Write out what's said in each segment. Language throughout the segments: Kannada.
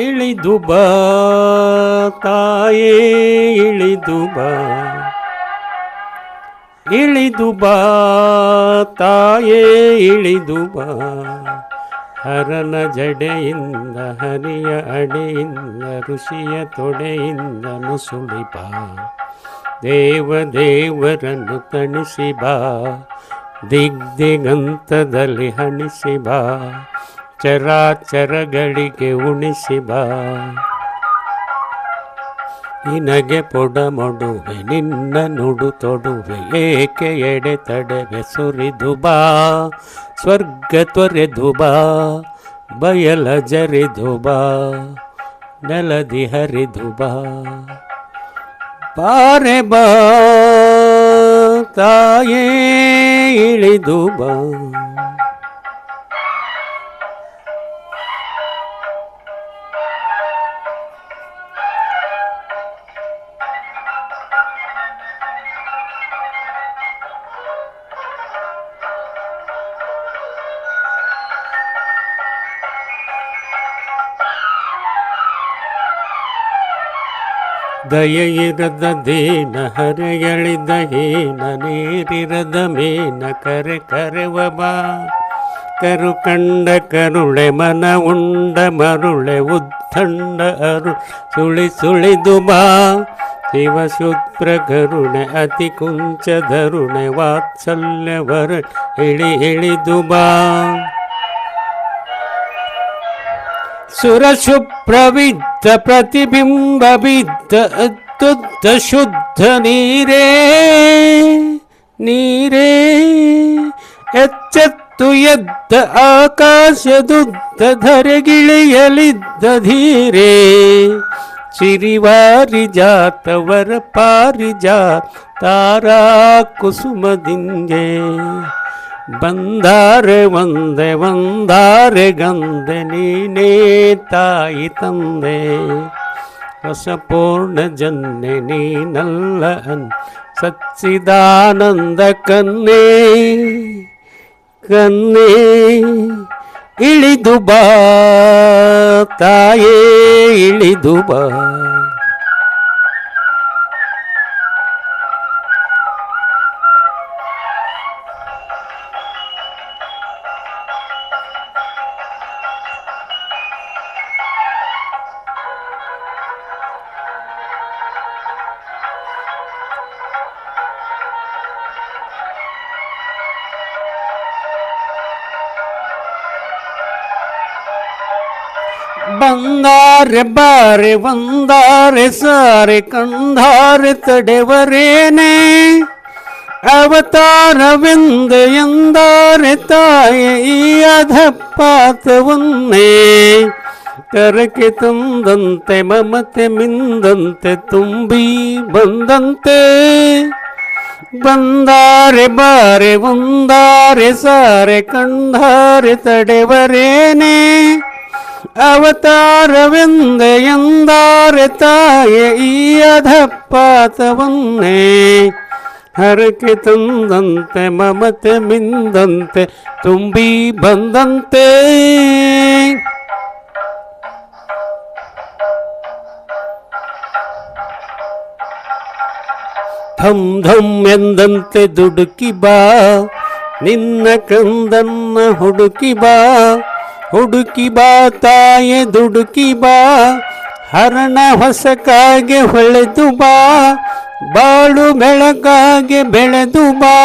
ಇಳಿದು ಬಾ ತಾಯೇ ಇಳಿದು ಬಾ, ಇಳಿದು ಬಾ ತಾಯೇ ಇಳಿದು ಬಾ. ಹರನ ಜಡೆಯಿಂದ ಹರಿಯ ಅಡೆಯಿಂದ ಋಷಿಯ ತೊಡೆಯಿಂದ ನುಸುಳಿ ಬಾ. ದೇವರನ್ನು ತಣಿಸಿ ಬಾ, ದಿಗ್ದಿಗಂತದಲ್ಲಿ ಹಣಿಸಿ ಬಾ. ಚರಾಚರಗಳಿಗೆ ಉಣಿಸಿ ಬಾ. ನಿನಗೆ ಪೊಡಮೊಡುವೆ ನಿನ್ನ ನುಡು ತೊಡುವೆ, ಏಕೆ ಎಡೆ ತಡೆವೆ ಸುರಿದು ಬಾ. ಸ್ವರ್ಗ ತೊರೆದು ಬಾ, ಬಯಲ ಜರಿದು ಬಾ, ನೆಲದಿ ಹರಿದು ಬಾ. ಬಾರೆ ಬಾ ತಾಯೇ ಇಳಿದು ಬಾ. ದಯೆಯಿರದ ದೇನ ಹರೆಯಳಿದ ಹೀನ, ನೀರಿರದ ಮೇನ ಕರೆ ಕರೆವ ಬಾ. ಕರು ಕಂಡ ಕರುಳೆ ಮನ ಉಂಡ ಮರುಳೆ ಉದ್ದಂಡ ಅರು ಸುಳಿ ಸುಳಿದು ಬಾ. ಶಿವಶುದ್ರ ಕರುಣೆ ಅತಿ ಕುಂಚ ಧರುಣೆ ವಾತ್ಸಲ್ಯವರ ಇಳಿದು ಬಾ. ಸುರಶುಪ್ರವಿದ್ದ ಪ್ರತಿಬಿಂಬ ಬಿದ್ದ ಅದ್ಭುತ ಶುದ್ಧ ನೀರೇ ನೀರೇ. ಎಚ್ಚೆತ್ತು ಎದ್ದ ಆಕಾಶದುದ್ದ ಧರೆಗಿಳಿಯಲಿದ್ದ ಧೀರೇ. ಸಿರಿವಾರಿ ಜಾತವರ ಪಾರಿಜಾತ ತಾರಾ ಕುಸುಮದಿಂಗೆ. ಬಂದಾರೆ ಒಂದೆ ಒಂದಾರೆ ಗಂದೆ ನೀನೇ ತಾಯಿ ತಂದೆ. ರಸಪೂರ್ಣ ಜನ್ನೆ ನೀನಲ್ಲ ಸಚ್ಚಿದಾನಂದ ಕನ್ನೇ ಕನ್ನೇ. ಇಳಿದು ಬಾ ತಾಯೇ ಇಳಿದು ಬಾ. ಬಂದಾರೆ ಬಾರೆ ಒಂದಾರೆ ಸಾರೆ ಕಂದಾರೆ ತಡೆವರೇನೆ. ಅವತಾರವೆಂದೆ ಎಂದಾರೆ ತಾಯೆ ಈ ಅಧಪಾತವನ್ನೇ. ಕರಕೆ ತಂದಂತೆ ಮಮತೆ ಮಿಂದಂತೆ ತುಂಬಿ ಬಂದಂತೆ. ಬಂದಾರೆ ಬಾರೆ ಒಂದಾರೆ ಸಾರೆ ಕಂದಾರೆ ತಡೆವರೇನೆ. ಅವತಾರವೆಂದೆ ಎಂದಾರೆ ತಾಯೆ ಈ ಅಧಪಾತವನ್ನೇ. ಹರಕೆ ತಂದಂತೆ ಮಮತೆ ಮಿಂದಂತೆ ತುಂಬಿ ಬಂದಂತೆ. ಧಮ್ ಧಮ್ ಎಂದಂತೆ ದುಡುಕಿ ಬಾ, ನಿನ್ನ ಕಂದನ್ನ ಹುಡುಕಿ ಬಾ. ಹುಡುಕಿ ಬಾ ತಾಯೆ ದುಡುಕಿ ಬಾ, ಹರಣ ಹೊಸಕಾಗೆ ಹೊಳೆದು ಬಾ. ಬಾಳು ಬೆಳಕಾಗೆ ಬೆಳೆದು ಬಾ,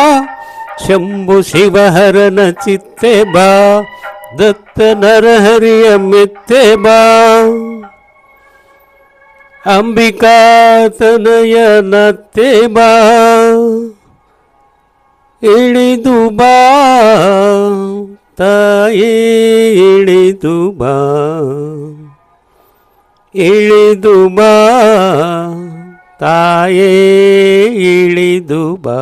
ಶಂಭು ಶಿವಹರನ ಚಿತ್ತೆ ಬಾ. ದತ್ತ ನರಹರಿಯ ಮೆತ್ತೆ ಬಾ, ಅಂಬಿಕಾ ತನಯ ನತ್ತೆ ಬಾ. ಇಳಿದು ಬಾ ತಾಯೇ ಇಳಿದು ಬಾ, ಇಳಿದು ಬಾ ತಾಯೇ ಇಳಿದು ಬಾ.